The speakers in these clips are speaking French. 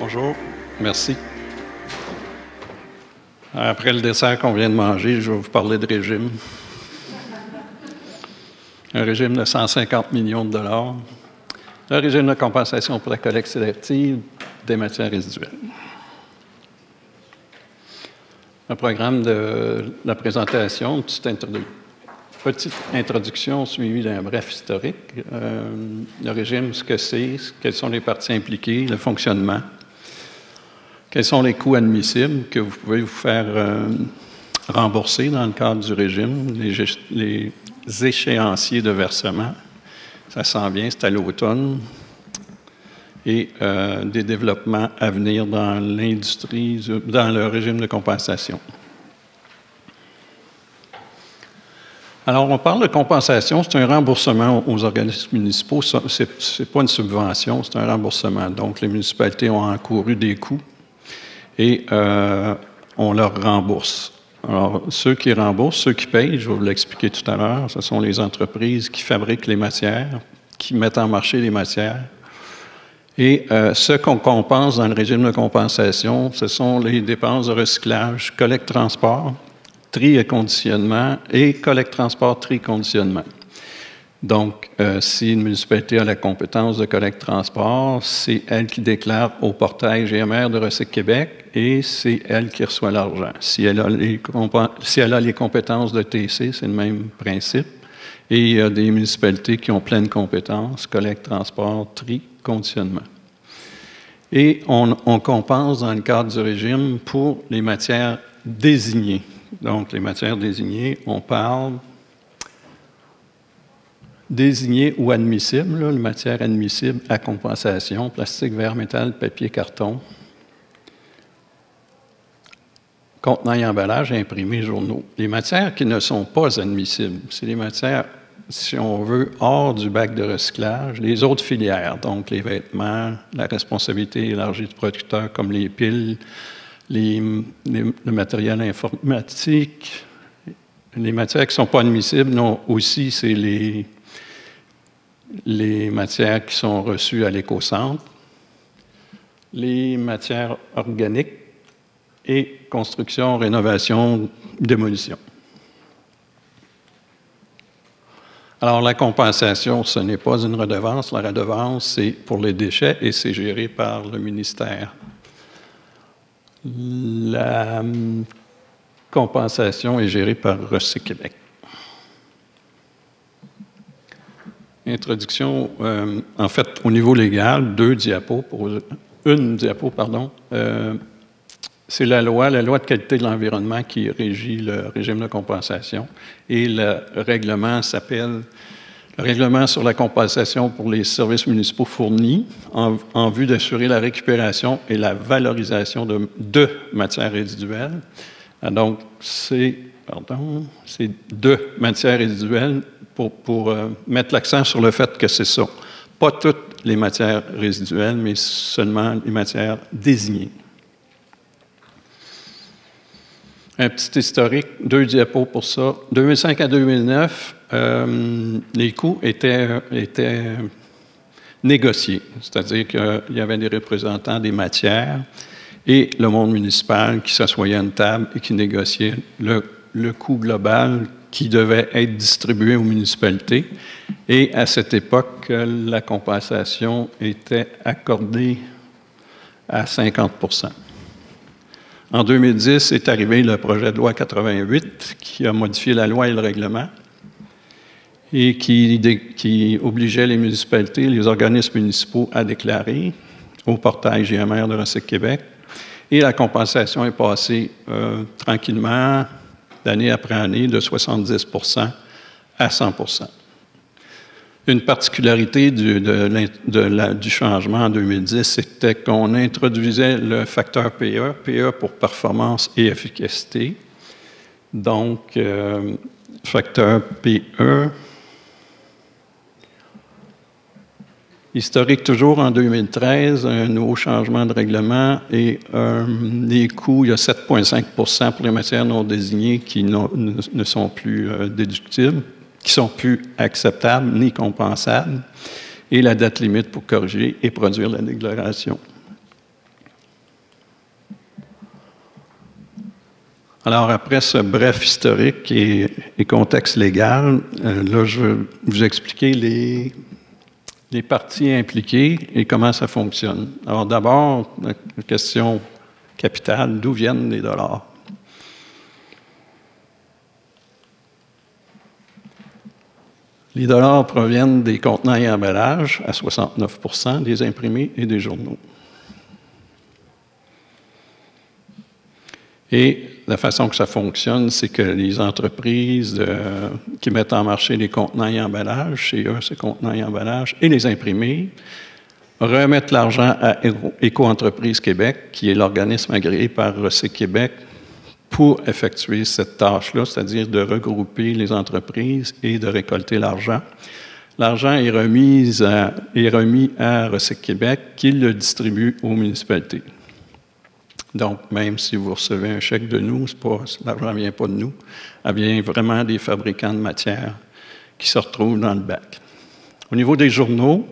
Bonjour, merci. Après le dessert qu'on vient de manger, je vais vous parler de régime. Un régime de 150 millions de dollars. Le régime de compensation pour la collecte sélective des matières résiduelles. Le programme de la présentation, petite introduction suivie d'un bref historique. Le régime, ce que c'est, quelles sont les parties impliquées, le fonctionnement. Quels sont les coûts admissibles que vous pouvez vous faire rembourser dans le cadre du régime, les échéanciers de versement. Ça s'en vient, c'est à l'automne. Et des développements à venir dans l'industrie, dans le régime de compensation. Alors, on parle de compensation, c'est un remboursement aux organismes municipaux. Ce n'est pas une subvention, c'est un remboursement. Donc, les municipalités ont encouru des coûts et on leur rembourse. Alors, ceux qui remboursent, ceux qui payent, je vais vous l'expliquer tout à l'heure, ce sont les entreprises qui fabriquent les matières, qui mettent en marché les matières. Et ce qu'on compense dans le régime de compensation, ce sont les dépenses de recyclage, collecte-transport, tri et conditionnement, et collecte-transport, tri-conditionnement. Donc, si une municipalité a la compétence de collecte-transport, c'est elle qui déclare au portail GMR de Recyc Québec et c'est elle qui reçoit l'argent. Si elle a les compétences de TC, c'est le même principe. Et il y a des municipalités qui ont pleine compétence, collecte-transport, tri, conditionnement. Et on compense dans le cadre du régime pour les matières désignées. Donc, les matières désignées, on parle désignées ou admissibles, là, les matières admissibles à compensation, plastique, verre, métal, papier, carton, contenants et emballages, imprimés, journaux. Les matières qui ne sont pas admissibles, c'est les matières, si on veut, hors du bac de recyclage, les autres filières, donc les vêtements, la responsabilité élargie du producteur comme les piles, le matériel informatique. Les matières qui ne sont pas admissibles, non, aussi, c'est les matières qui sont reçues à l'éco-centre, les matières organiques et construction, rénovation, démolition. Alors, la compensation, ce n'est pas une redevance. La redevance, c'est pour les déchets et c'est géré par le ministère. La compensation est gérée par Recyc Québec. Introduction, en fait, au niveau légal, une diapo, pardon. C'est la loi de qualité de l'environnement qui régit le régime de compensation. Et le règlement s'appelle le règlement sur la compensation pour les services municipaux fournis en vue d'assurer la récupération et la valorisation de matières résiduelles. Donc, c'est de matières résiduelles pour mettre l'accent sur le fait que c'est ça. Pas toutes les matières résiduelles, mais seulement les matières désignées. Un petit historique, 2 diapos pour ça. 2005 à 2009, les coûts étaient négociés, c'est-à-dire qu'il y avait des représentants des matières et le monde municipal qui s'assoyait à une table et qui négociait le coût global qui devait être distribué aux municipalités. Et à cette époque, la compensation était accordée à 50 %. En 2010 est arrivé le projet de loi 88 qui a modifié la loi et le règlement et qui obligeait les municipalités, les organismes municipaux à déclarer au portail GMR de Recyc Québec. Et la compensation est passée tranquillement, d'année après année, de 70 % à 100 %. Une particularité du changement en 2010, c'était qu'on introduisait le facteur PE, PE pour performance et efficacité. Donc, facteur PE. Historique toujours en 2013, un nouveau changement de règlement et les coûts, il y a 7,5 % pour les matières non désignées qui ne sont plus déductibles, qui sont plus acceptables ni compensables, et la date limite pour corriger et produire la déclaration. Alors, après ce bref historique et contexte légal, là, je vais vous expliquer les parties impliquées et comment ça fonctionne. Alors, d'abord, la question capitale, d'où viennent les dollars? Les dollars proviennent des contenants et emballages à 69 %, des imprimés et des journaux. Et la façon que ça fonctionne, c'est que les entreprises qui mettent en marché les contenants et emballages, chez eux, ces contenants et emballages, et les imprimés, remettent l'argent à Éco-entreprise Québec, qui est l'organisme agréé par Recyc Québec, pour effectuer cette tâche-là, c'est-à-dire de regrouper les entreprises et de récolter l'argent. L'argent est remis à Recyc Québec, qui le distribue aux municipalités. Donc, même si vous recevez un chèque de nous, l'argent ne vient pas de nous, elle vient vraiment des fabricants de matières qui se retrouvent dans le bac. Au niveau des journaux,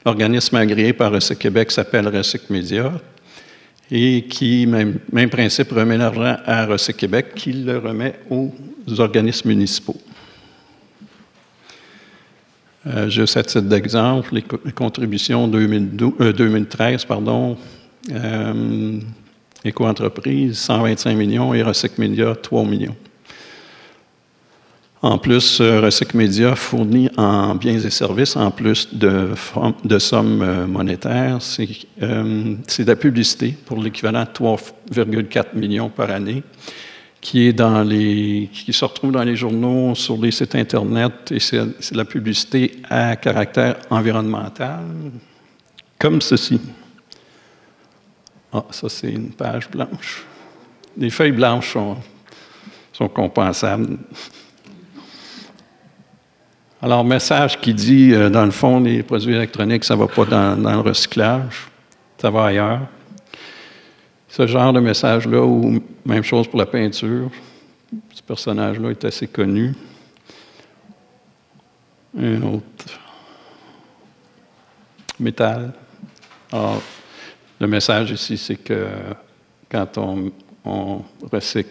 l'organisme agréé par Recyc Québec s'appelle Recyc Média et qui, même principe, remet l'argent à Recyc Québec qui le remet aux organismes municipaux. Juste à titre d'exemple, les contributions 2013, Éco-entreprise, 125 millions et Recyc Média, 3 millions. En plus, Recyc Média fournit en biens et services, en plus de sommes monétaires, c'est de la publicité pour l'équivalent de 3,4 millions par année, qui se retrouve dans les journaux, sur les sites Internet, et c'est de la publicité à caractère environnemental, comme ceci. Ah, ça, c'est une page blanche. Les feuilles blanches sont compensables. Alors, message qui dit, dans le fond, les produits électroniques, ça ne va pas dans le recyclage, ça va ailleurs. Ce genre de message-là, ou même chose pour la peinture, ce personnage-là est assez connu. Un autre. Métal. Alors, le message ici, c'est que quand on recycle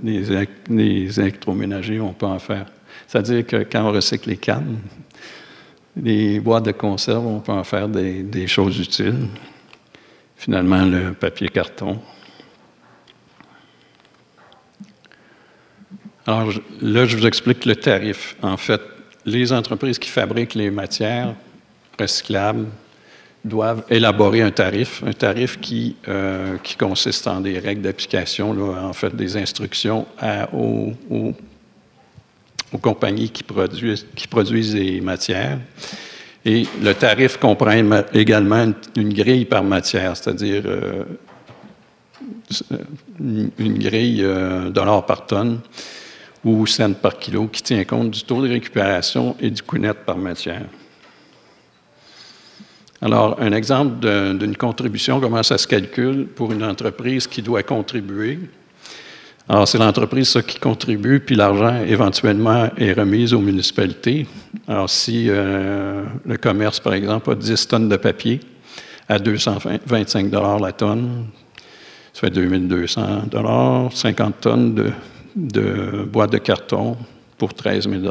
les électroménagers, on peut en faire. C'est-à-dire que quand on recycle les cannes, les boîtes de conserve, on peut en faire des choses utiles. Finalement, le papier-carton. Alors là, je vous explique le tarif. En fait, les entreprises qui fabriquent les matières recyclables doivent élaborer un tarif qui consiste en des règles d'application, en fait des instructions aux compagnies qui produisent les matières. Et le tarif comprend également une grille par matière, c'est-à-dire une grille dollars par tonne ou cents par kilo qui tient compte du taux de récupération et du coût net par matière. Alors, un exemple d'une contribution, comment ça se calcule pour une entreprise qui doit contribuer. Alors, c'est l'entreprise qui contribue, puis l'argent, éventuellement, est remis aux municipalités. Alors, si le commerce, par exemple, a 10 tonnes de papier à 225 $ la tonne, ça fait 2200 $, 50 tonnes de boîtes de carton pour 13 000 $.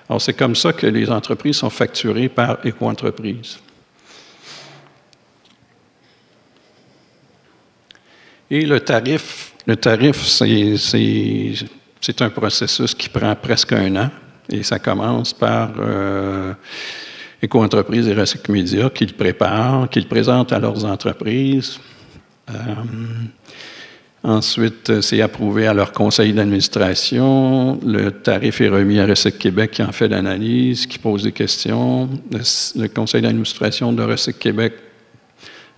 Alors, c'est comme ça que les entreprises sont facturées par Éco-entreprise. Et le tarif, c'est un processus qui prend presque 1 an. Et ça commence par Éco-entreprise et Recyc Média qui le préparent, qui le présentent à leurs entreprises. Ensuite, c'est approuvé à leur conseil d'administration. Le tarif est remis à Recyc Québec qui en fait l'analyse, qui pose des questions. Le conseil d'administration de Recyc Québec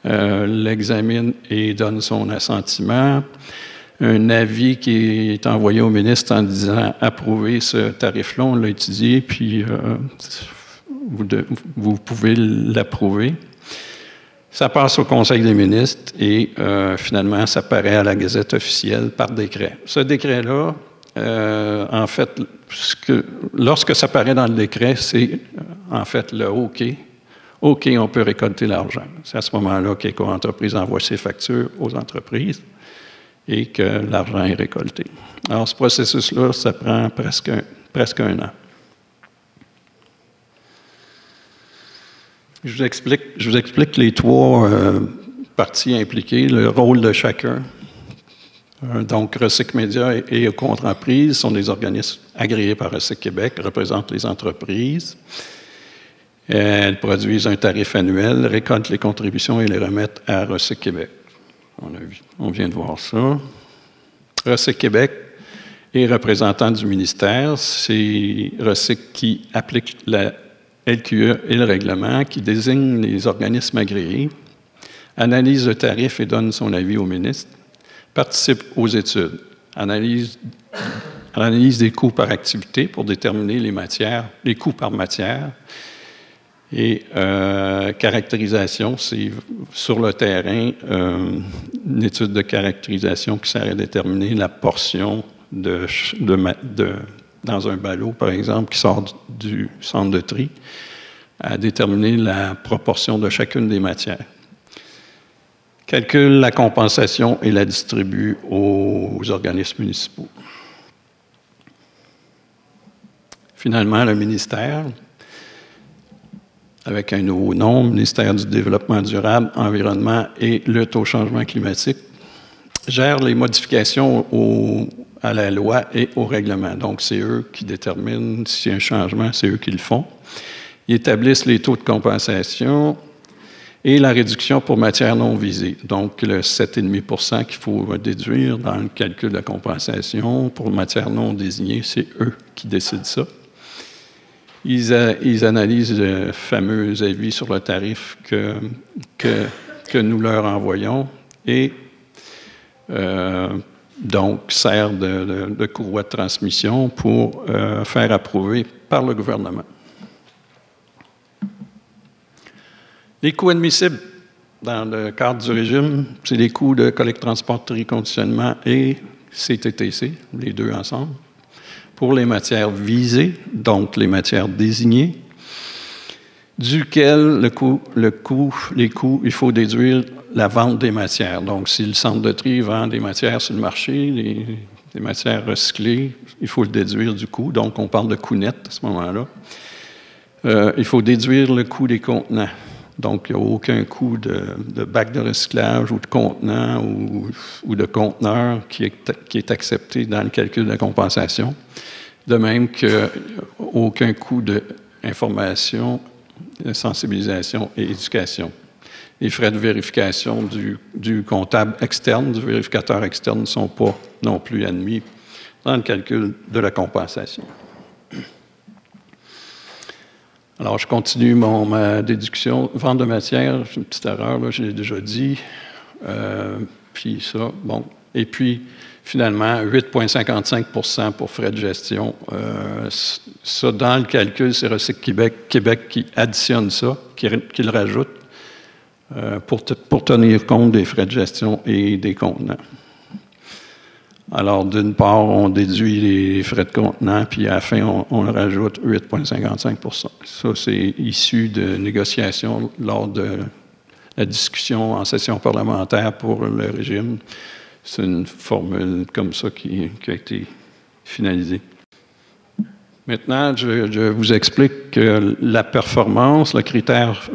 l'examine et donne son assentiment. Un avis qui est envoyé au ministre en disant « Approuvez ce tarif-là, on l'a étudié, puis vous pouvez l'approuver ». Ça passe au Conseil des ministres et finalement, ça paraît à la Gazette officielle par décret. Ce décret-là, en fait, lorsque ça paraît dans le décret, c'est en fait le OK. OK, on peut récolter l'argent. C'est à ce moment-là qu'Éco-entreprise envoie ses factures aux entreprises. et que l'argent est récolté. Alors, ce processus-là, ça prend presque un an. Je vous explique les trois parties impliquées, le rôle de chacun. Donc, Recyc Média et Eco-Entreprises sont des organismes agréés par Recyc Québec, représentent les entreprises. Elles produisent un tarif annuel, récoltent les contributions et les remettent à Recyc Québec. On vient de voir ça. Recyc Québec est représentant du ministère. C'est Recyc qui applique la LQE et le règlement, qui désigne les organismes agréés, analyse le tarif et donne son avis au ministre, participe aux études, analyse des coûts par activité pour déterminer les coûts par matière, et caractérisation, c'est sur le terrain, une étude de caractérisation qui sert à déterminer la portion dans un ballot, par exemple, qui sort du centre de tri, à déterminer la proportion de chacune des matières. Calcule la compensation et la distribue aux organismes municipaux. Finalement, le ministère, avec un nouveau nom, ministère du Développement durable, Environnement et lutte au changement climatique, gère les modifications à la loi et au règlement. Donc, c'est eux qui déterminent s'il y a un changement, c'est eux qui le font. Ils établissent les taux de compensation et la réduction pour matières non visées. Donc, le 7,5 qu'il faut déduire dans le calcul de la compensation pour matières non désignées, c'est eux qui décident ça. Ils analysent le fameux avis sur le tarif que nous leur envoyons et donc sert de courroie de transmission pour faire approuver par le gouvernement. Les coûts admissibles dans le cadre du régime, c'est les coûts de collecte, transport, tri, conditionnement et CTTC, les deux ensemble. Pour les matières visées, donc les matières désignées, duquel les coûts, il faut déduire la vente des matières. Donc, si le centre de tri vend des matières sur le marché, des matières recyclées, il faut le déduire du coût. Donc, on parle de coût net à ce moment-là. Il faut déduire le coût des contenants. Donc, il n'y a aucun coût de bac de recyclage ou de contenant ou de conteneur qui est accepté dans le calcul de la compensation. De même qu'aucun coût d'information, de sensibilisation et éducation. Les frais de vérification du comptable externe, du vérificateur externe, ne sont pas non plus admis dans le calcul de la compensation. Alors, je continue ma déduction. Vente de matière, c'est une petite erreur, là, je l'ai déjà dit. Puis ça, bon. Et puis, finalement, 8,55 pour frais de gestion. Ça, dans le calcul, c'est Recyc Québec qui additionne ça, qui le rajoute pour tenir compte des frais de gestion et des contenants. Alors, d'une part, on déduit les frais de contenant, puis à la fin, on rajoute 8,55 %. Ça, c'est issu de négociations lors de la discussion en session parlementaire pour le régime. C'est une formule comme ça qui a été finalisée. Maintenant, je vous explique que la performance, le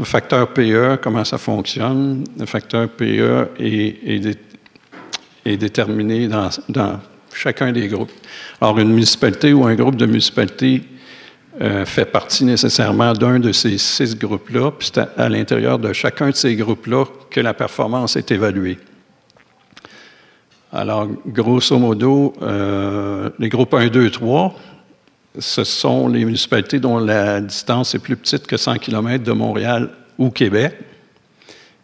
facteur PE, comment ça fonctionne. Le facteur PE est déterminé dans chacun des groupes. Alors, une municipalité ou un groupe de municipalités fait partie nécessairement d'un de ces 6 groupes-là, puis c'est à l'intérieur de chacun de ces groupes-là que la performance est évaluée. Alors, grosso modo, les groupes 1, 2, 3, ce sont les municipalités dont la distance est plus petite que 100 km de Montréal ou Québec.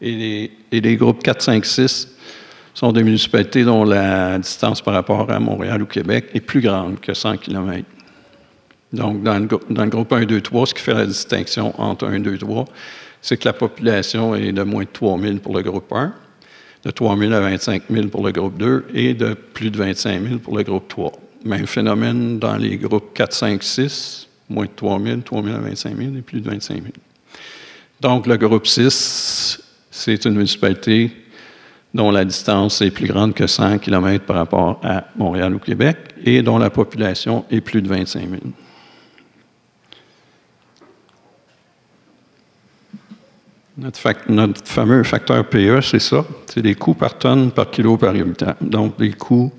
Et les groupes 4, 5, 6 sont des municipalités dont la distance par rapport à Montréal ou Québec est plus grande que 100 km. Donc, dans le groupe 1, 2, 3, ce qui fait la distinction entre 1, 2, 3, c'est que la population est de moins de 3 000 pour le groupe 1, de 3 000 à 25 000 pour le groupe 2 et de plus de 25 000 pour le groupe 3. Même phénomène dans les groupes 4, 5, 6, moins de 3 000, 3 000 à 25 000 et plus de 25 000. Donc, le groupe 6, c'est une municipalité dont la distance est plus grande que 100 km par rapport à Montréal ou Québec et dont la population est plus de 25 000. Notre fameux facteur PE, c'est ça, c'est les coûts par tonne par kilo par habitant. Donc, les coûts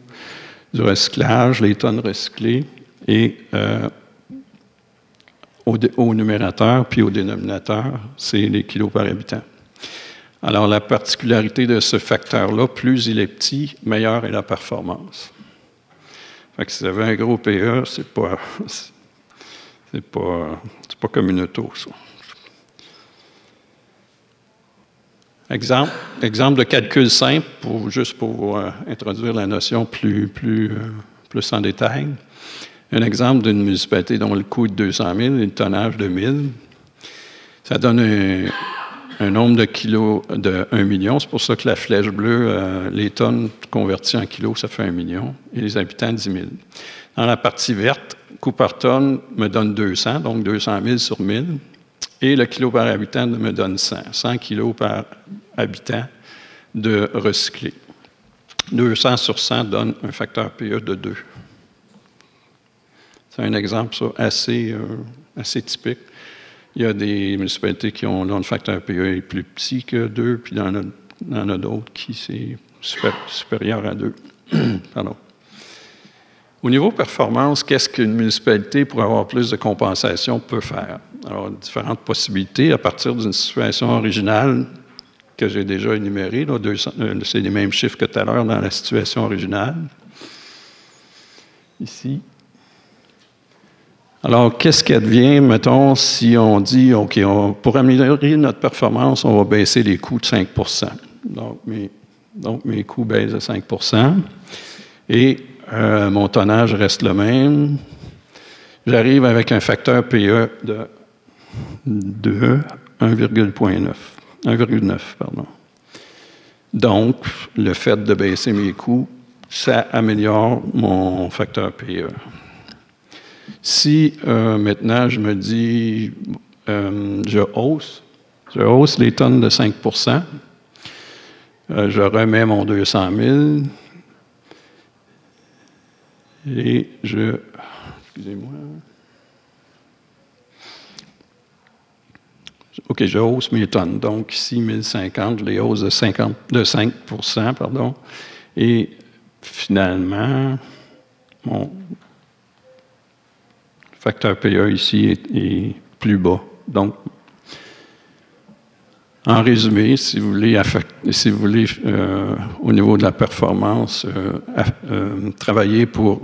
du recyclage, les tonnes recyclées, et au numérateur puis au dénominateur, c'est les kilos par habitant. Alors, la particularité de ce facteur-là, plus il est petit, meilleure est la performance. Fait que si vous avez un gros PE, c'est pas comme une auto, ça. Exemple de calcul simple, juste pour introduire la notion plus en détail. Un exemple d'une municipalité dont le coût est de 200 000 et le tonnage de 1 000. Ça donne un nombre de kilos de 1 million. C'est pour ça que la flèche bleue, les tonnes converties en kilos, ça fait 1 million. Et les habitants, 10 000. Dans la partie verte, coût par tonne me donne 200, donc 200 000 sur 1 000. Et le kilo par habitant me donne 100. 100 kilos par habitant de recyclé. 200 sur 100 donne un facteur PE de 2. C'est un exemple ça, assez typique. Il y a des municipalités qui ont un facteur PE plus petit que 2, puis il y en a d'autres qui c'est supérieur à 2. Pardon. Au niveau performance, qu'est-ce qu'une municipalité, pour avoir plus de compensation, peut faire? Alors, différentes possibilités à partir d'une situation originale que j'ai déjà énumérée. C'est les mêmes chiffres que tout à l'heure dans la situation originale. Ici. Alors, qu'est-ce qui advient, mettons, si on dit, OK, pour améliorer notre performance, on va baisser les coûts de 5 %. Donc, mes coûts baissent de 5 % et mon tonnage reste le même. J'arrive avec un facteur PE de 1,9. Donc, le fait de baisser mes coûts, ça améliore mon facteur PE. Si maintenant je me dis, je hausse les tonnes de 5 %, je remets mon 200 000 et excusez-moi. OK, je hausse mes tonnes. Donc, ici, 1050, je les hausse de 5 %, pardon. Et finalement, mon facteur PE ici est plus bas. Donc, en résumé, si vous voulez au niveau de la performance, travailler pour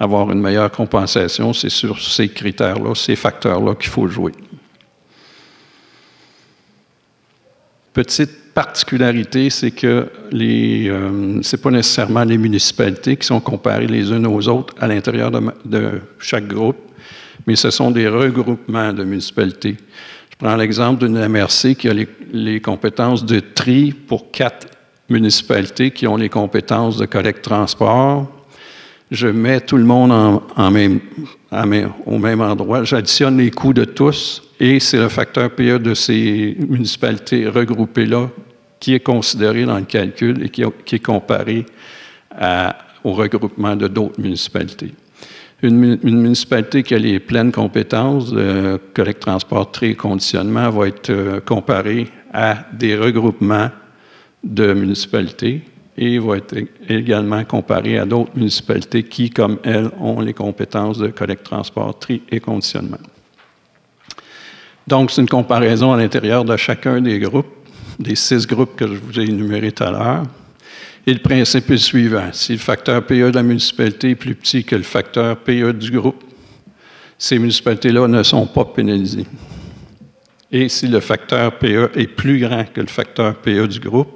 avoir une meilleure compensation, c'est sur ces critères-là, ces facteurs-là qu'il faut jouer. Petite particularité, c'est que c'est pas nécessairement les municipalités qui sont comparées les unes aux autres à l'intérieur de chaque groupe, mais ce sont des regroupements de municipalités. Je prends l'exemple d'une MRC qui a les compétences de tri pour 4 municipalités qui ont les compétences de collecte-transport. Je mets tout le monde au même endroit. J'additionne les coûts de tous et c'est le facteur PE de ces municipalités regroupées-là qui est considéré dans le calcul et qui est comparé au regroupement de d'autres municipalités. Une municipalité qui a les pleines compétences de collecte, transport, tri et conditionnement va être comparée à des regroupements de municipalités et va être également comparée à d'autres municipalités qui, comme elles, ont les compétences de collecte, transport, tri et conditionnement. Donc, c'est une comparaison à l'intérieur de chacun des groupes, des 6 groupes que je vous ai énumérés tout à l'heure. Et le principe est le suivant. Si le facteur PE de la municipalité est plus petit que le facteur PE du groupe, ces municipalités-là ne sont pas pénalisées. Et si le facteur PE est plus grand que le facteur PE du groupe,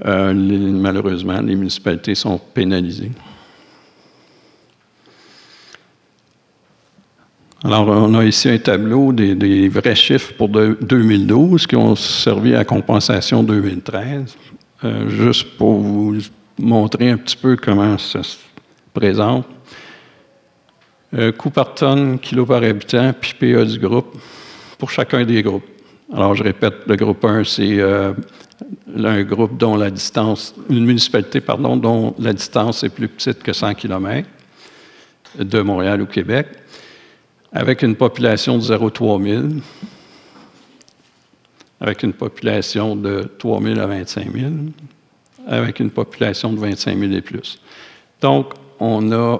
malheureusement, les municipalités sont pénalisées. Alors, on a ici un tableau des vrais chiffres pour 2012 qui ont servi à compensation 2013. Juste pour vous montrer un petit peu comment ça se présente. Coût par tonne, kilo par habitant, puis PE du groupe, pour chacun des groupes. Alors, je répète, le groupe 1, c'est un groupe dont la distance, une municipalité, pardon, dont la distance est plus petite que 100 km de Montréal au Québec, avec une population de 0,3 000, avec une population de 3 000 à 25 000, avec une population de 25 000 et plus. Donc, on a,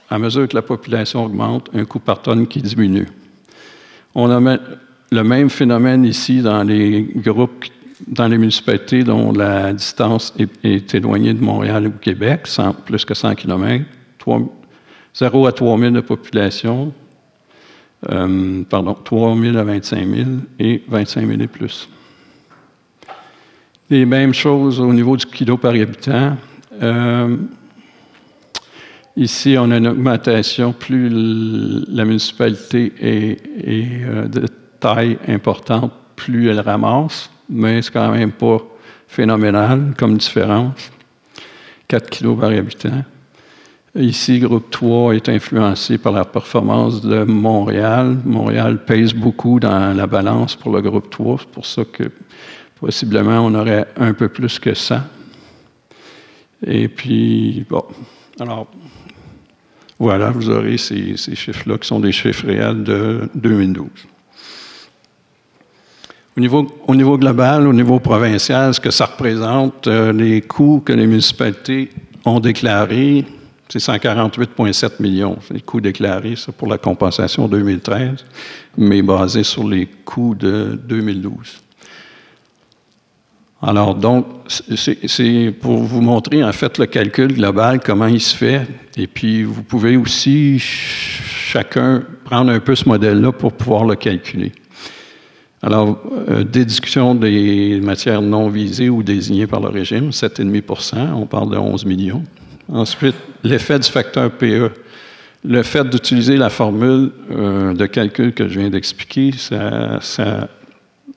à mesure que la population augmente, un coût par tonne qui diminue. On a le même phénomène ici dans les groupes, dans les municipalités dont la distance est éloignée de Montréal ou Québec, plus que 100 km, 0 à 3 000 de population, 3 000 à 25 000 et 25 000 et plus. Les mêmes choses au niveau du kilo par habitant. Ici, on a une augmentation, plus la municipalité est de taille importante, plus elle ramasse, mais c'est quand même pas phénoménal comme différence. 4 kilos par habitant. Ici, groupe 3 est influencé par la performance de Montréal. Montréal pèse beaucoup dans la balance pour le groupe 3. C'est pour ça que possiblement on aurait un peu plus que ça. Et puis, bon, alors, voilà, vous aurez ces chiffres-là qui sont des chiffres réels de 2012. Au niveau global, au niveau provincial, ce que ça représente, les coûts que les municipalités ont déclarés, c'est 148,7 millions. C'est les coûts déclarés, ça, pour la compensation 2013, mais basé sur les coûts de 2012. Alors, donc, c'est pour vous montrer, en fait, le calcul global, comment il se fait. Et puis, vous pouvez aussi, chacun, prendre un peu ce modèle-là pour pouvoir le calculer. Alors, déduction des matières non visées ou désignées par le régime, 7,5 %, on parle de 11 millions. Ensuite, l'effet du facteur PE. Le fait d'utiliser la formule de calcul que je viens d'expliquer, ça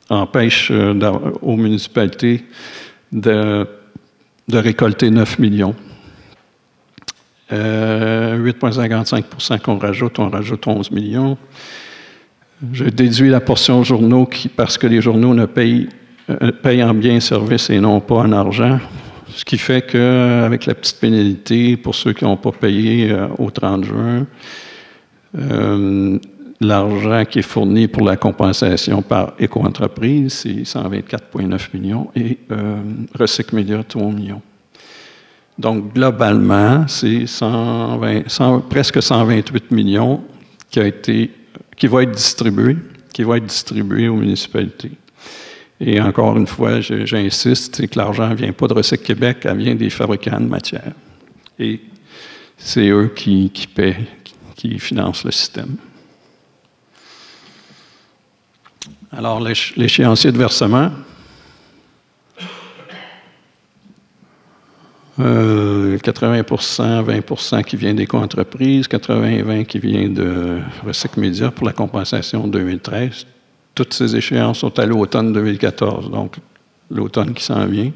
empêche aux municipalités de récolter 9 millions. 8,55 % qu'on rajoute, on rajoute 11 millions. Je déduis la portion journaux parce que les journaux ne payent en biens et services et non pas en argent. Ce qui fait qu'avec la petite pénalité pour ceux qui n'ont pas payé au 30 juin, l'argent qui est fourni pour la compensation par éco-entreprise, c'est 124,9 millions et Recycle Média, 3 millions. Donc, globalement, c'est presque 128 millions qui va être distribué aux municipalités. Et encore une fois, j'insiste, c'est que l'argent ne vient pas de Recycle Québec, elle vient des fabricants de matières. Et c'est eux qui paient, qui financent le système. Alors, l'échéancier de versement, 80 %, 20 % qui vient des co-entreprises, 80-20 qui vient de Recycle Média pour la compensation 2013. Toutes ces échéances sont à l'automne 2014, donc l'automne qui s'en vient.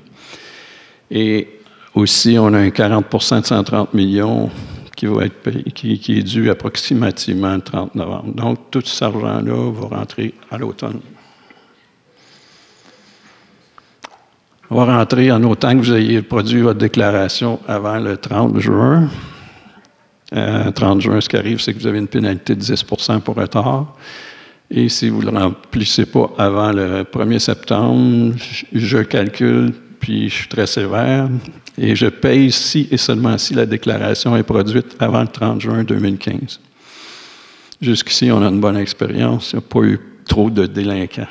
Et aussi, on a un 40 % de 130 millions qui va être payé, qui est dû approximativement le 30 novembre. Donc, tout cet argent-là va rentrer à l'automne. On va rentrer en autant que vous ayez produit votre déclaration avant le 30 juin. 30 juin, ce qui arrive, c'est que vous avez une pénalité de 10 % pour retard. Et si vous ne le remplissez pas avant le 1er septembre, je calcule, puis je suis très sévère, et je paye si et seulement si la déclaration est produite avant le 30 juin 2015. Jusqu'ici, on a une bonne expérience. Il n'y a pas eu trop de délinquants.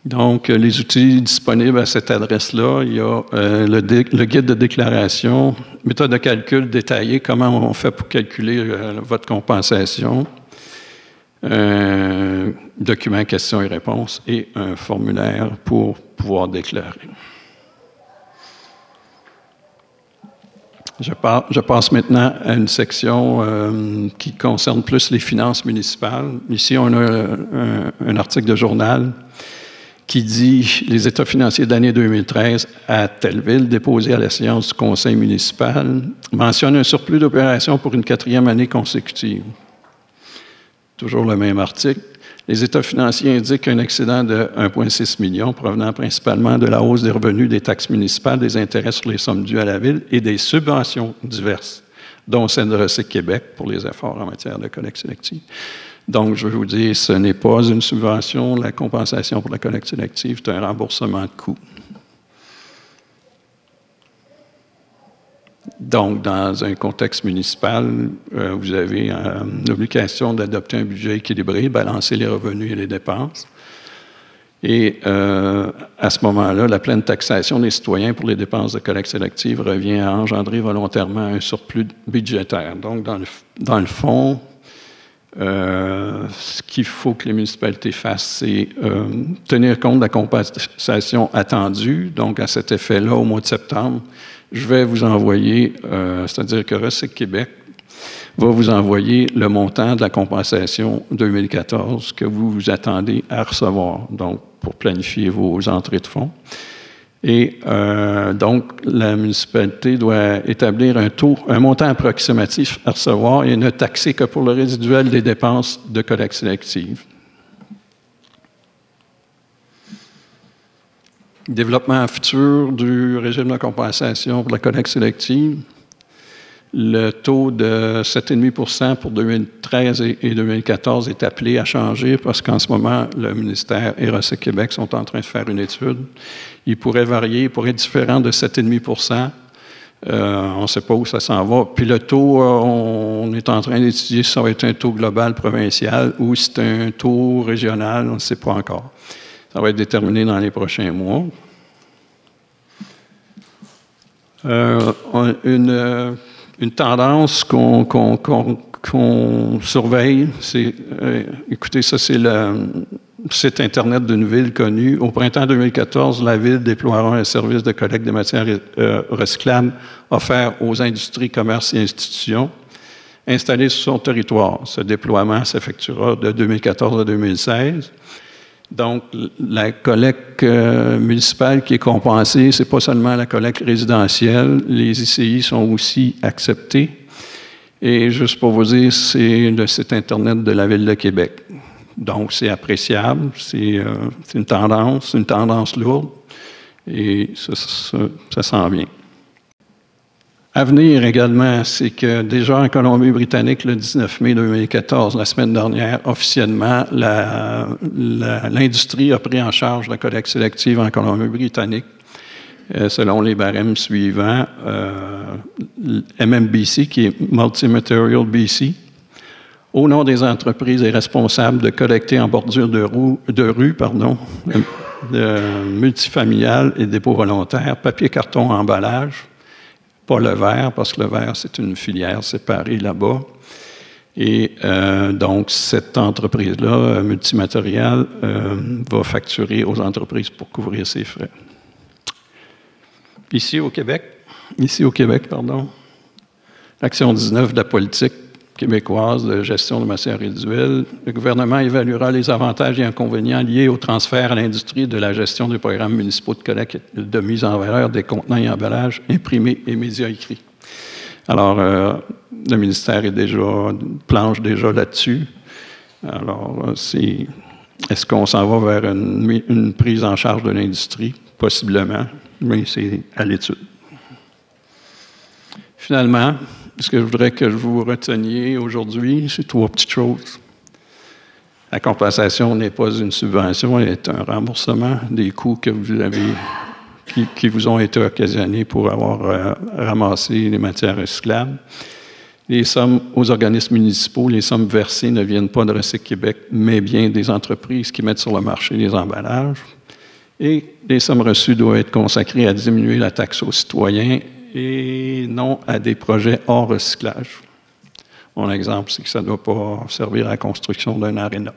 Donc, les outils disponibles à cette adresse-là, il y a le guide de déclaration, méthode de calcul détaillée, comment on fait pour calculer votre compensation, document questions et réponses et un formulaire pour pouvoir déclarer. Je passe maintenant à une section qui concerne plus les finances municipales. Ici, on a un article de journal qui dit « Les états financiers de l'année 2013 à telle ville, déposés à la séance du conseil municipal, mentionne un surplus d'opérations pour une 4e année consécutive. » Toujours le même article. Les états financiers indiquent un excédent de 1,6 million provenant principalement de la hausse des revenus des taxes municipales, des intérêts sur les sommes dues à la Ville et des subventions diverses, dont celle de Recyc Québec pour les efforts en matière de collecte sélective. Donc, je veux vous dire, ce n'est pas une subvention, la compensation pour la collecte sélective, c'est un remboursement de coûts. Donc, dans un contexte municipal, vous avez l'obligation d'adopter un budget équilibré, balancer les revenus et les dépenses. Et à ce moment-là, la pleine taxation des citoyens pour les dépenses de collecte sélective revient à engendrer volontairement un surplus budgétaire. Donc, dans le fond, ce qu'il faut que les municipalités fassent, c'est tenir compte de la compensation attendue. Donc, à cet effet-là, au mois de septembre, je vais vous envoyer, c'est-à-dire que Recyc Québec va vous envoyer le montant de la compensation 2014 que vous vous attendez à recevoir, donc pour planifier vos entrées de fonds. Et donc, la municipalité doit établir un montant approximatif à recevoir et ne taxer que pour le résiduel des dépenses de collecte sélective. Développement futur du régime de compensation pour la collecte sélective. Le taux de 7,5 pour 2013 et 2014 est appelé à changer parce qu'en ce moment, le ministère et Recyc Québec sont en train de faire une étude. Il pourrait varier, il pourrait être différent de 7,5 on ne sait pas où ça s'en va. Puis le taux, on est en train d'étudier si ça va être un taux global provincial ou si c'est un taux régional, on ne sait pas encore. Ça va être déterminé dans les prochains mois. Une tendance qu'on surveille, c'est, écoutez, ça c'est le site Internet d'une ville connue. Au printemps 2014, la Ville déploiera un service de collecte des matières recyclables offert aux industries, commerces et institutions installées sur son territoire. Ce déploiement s'effectuera de 2014 à 2016. Donc, la collecte municipale qui est compensée, ce n'est pas seulement la collecte résidentielle, les ICI sont aussi acceptés. Et juste pour vous dire, c'est le site Internet de la Ville de Québec. Donc, c'est appréciable, c'est une tendance lourde, et ça sent bien. À venir également, c'est que déjà en Colombie-Britannique, le 19 mai 2014, la semaine dernière, officiellement, l'industrie a pris en charge la collecte sélective en Colombie-Britannique, selon les barèmes suivants. MMBC, qui est Multi-Material BC, au nom des entreprises est responsable de collecter en bordure de rue, de multifamiliales et dépôts volontaires, papier, carton, emballage, pas le verre, parce que le verre, c'est une filière séparée là-bas. Et donc, cette entreprise-là, multimatérielle, va facturer aux entreprises pour couvrir ses frais. Ici au Québec, l'action 19 de la politique québécoise de gestion de matières résiduelles, le gouvernement évaluera les avantages et inconvénients liés au transfert à l'industrie de la gestion des programmes municipaux de collecte et de mise en valeur des contenants et emballages imprimés et médias écrits. Alors, le ministère planche déjà là-dessus. Alors, est-ce qu'on s'en va vers une prise en charge de l'industrie? Possiblement, mais c'est à l'étude. Finalement, ce que je voudrais que vous reteniez aujourd'hui, c'est 3 petites choses. La compensation n'est pas une subvention, elle est un remboursement des coûts que vous avez, qui vous ont été occasionnés pour avoir ramassé les matières recyclables. Les sommes aux organismes municipaux, les sommes versées ne viennent pas de Recyc Québec, mais bien des entreprises qui mettent sur le marché les emballages. Et les sommes reçues doivent être consacrées à diminuer la taxe aux citoyens et non à des projets hors recyclage. Mon exemple, c'est que ça ne doit pas servir à la construction d'un aréna.